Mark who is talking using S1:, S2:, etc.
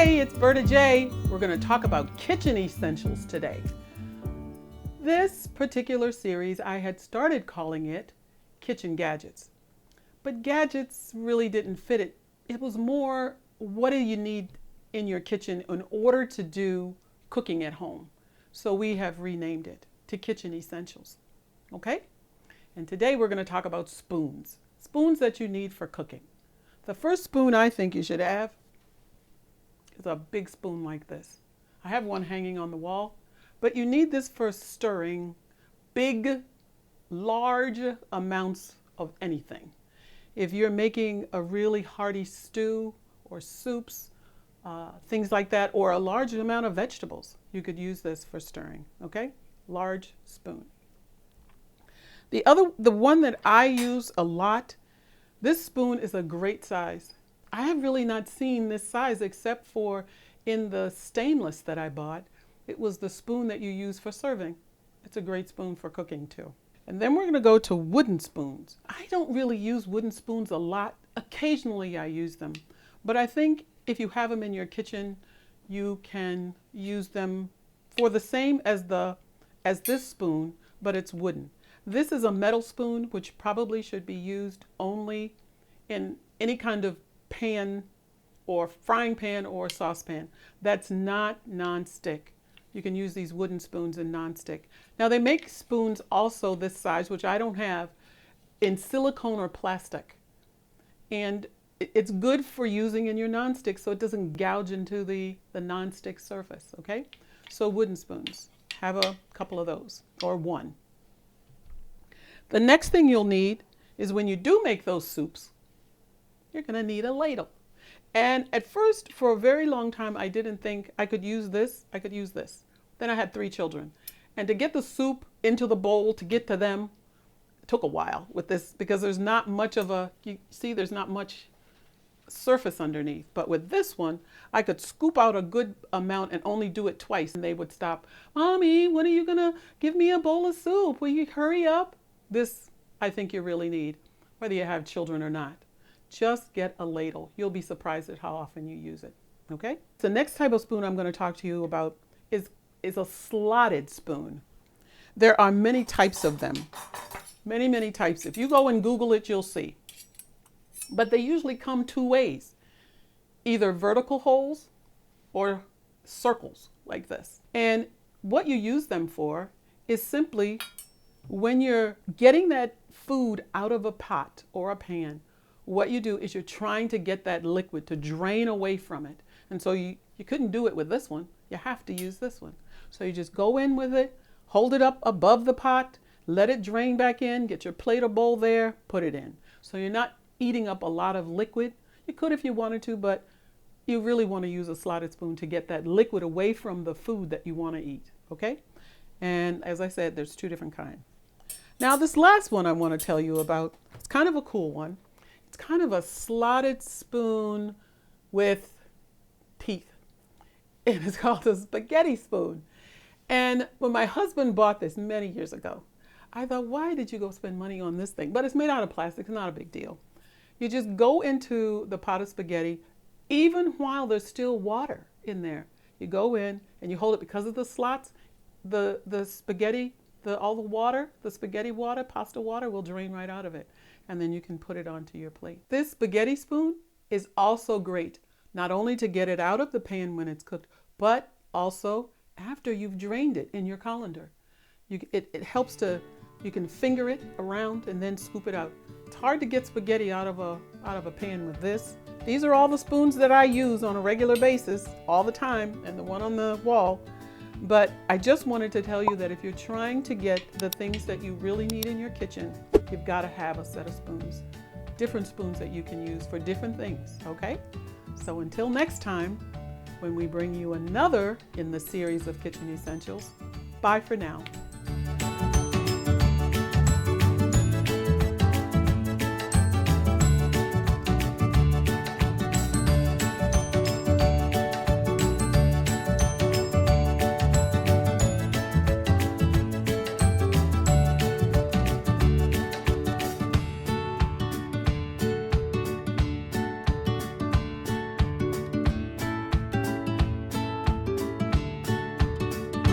S1: Hey, it's Berta J. We're going to talk about kitchen essentials today. This particular series, I had started calling it Kitchen Gadgets. But gadgets really didn't fit it. It was more, what do you need in your kitchen in order to do cooking at home? So we have renamed it to Kitchen Essentials. Okay? And today we're going to talk about spoons. Spoons that you need for cooking. The first spoon I think you should have is a big spoon like this. I have one hanging on the wall, but you need this for stirring big, large amounts of anything. If you're making a really hearty stew or soups, things like that, or a large amount of vegetables, you could use this for stirring, okay? Large spoon. The one that I use a lot, this spoon is a great size. I have really not seen this size except for in the stainless that I bought. It was the spoon that you use for serving. It's a great spoon for cooking too. And then we're going to go to wooden spoons. I don't really use wooden spoons a lot. Occasionally I use them. But I think if you have them in your kitchen, you can use them for the same as this spoon, but it's wooden. This is a metal spoon, which probably should be used only in any kind of pan or frying pan or saucepan that's not non-stick. You can use these wooden spoons in non-stick. Now they make spoons also this size, which I don't have, in silicone or plastic. And it's good for using in your non-stick so it doesn't gouge into the non-stick surface, okay? So wooden spoons, have a couple of those, or one. The next thing you'll need is when you do make those soups, you're going to need a ladle. And at first, for a very long time, I didn't think I could use this. I could use this. Then I had 3 children. And to get the soup into the bowl, to get to them, it took a while with this because there's not much of a, you see, there's not much surface underneath. But with this one, I could scoop out a good amount and only do it twice. And they would stop, "Mommy, when are you going to give me a bowl of soup? Will you hurry up?" This, I think you really need, whether you have children or not. Just get a ladle. You'll be surprised at how often you use it, okay? The next type of spoon I'm going to talk to you about is a slotted spoon. There are many types of them. Many, many types. If you go and Google it, you'll see. But they usually come 2 ways. Either vertical holes or circles like this. And what you use them for is simply when you're getting that food out of a pot or a pan, what you do is you're trying to get that liquid to drain away from it. And so you couldn't do it with this one. You have to use this one. So you just go in with it, hold it up above the pot, let it drain back in, get your plate or bowl there, put it in. So you're not eating up a lot of liquid. You could if you wanted to, but you really want to use a slotted spoon to get that liquid away from the food that you want to eat, okay? And as I said, there's 2 different kinds. Now this last one I want to tell you about, it's kind of a cool one. It's kind of a slotted spoon with teeth. And it's called a spaghetti spoon. And when my husband bought this many years ago, I thought, why did you go spend money on this thing? But it's made out of plastic, it's not a big deal. You just go into the pot of spaghetti, even while there's still water in there. You go in and you hold it because of the slots, the spaghetti, all the water, the spaghetti water, pasta water will drain right out of it. And then you can put it onto your plate. This spaghetti spoon is also great, not only to get it out of the pan when it's cooked, but also after you've drained it in your colander. It helps to, you can finger it around and then scoop it out. It's hard to get spaghetti out of a pan with this. These are all the spoons that I use on a regular basis all the time, and the one on the wall. But I just wanted to tell you that if you're trying to get the things that you really need in your kitchen, you've got to have a set of spoons, different spoons that you can use for different things, okay? So until next time, when we bring you another in the series of Kitchen Essentials, bye for now.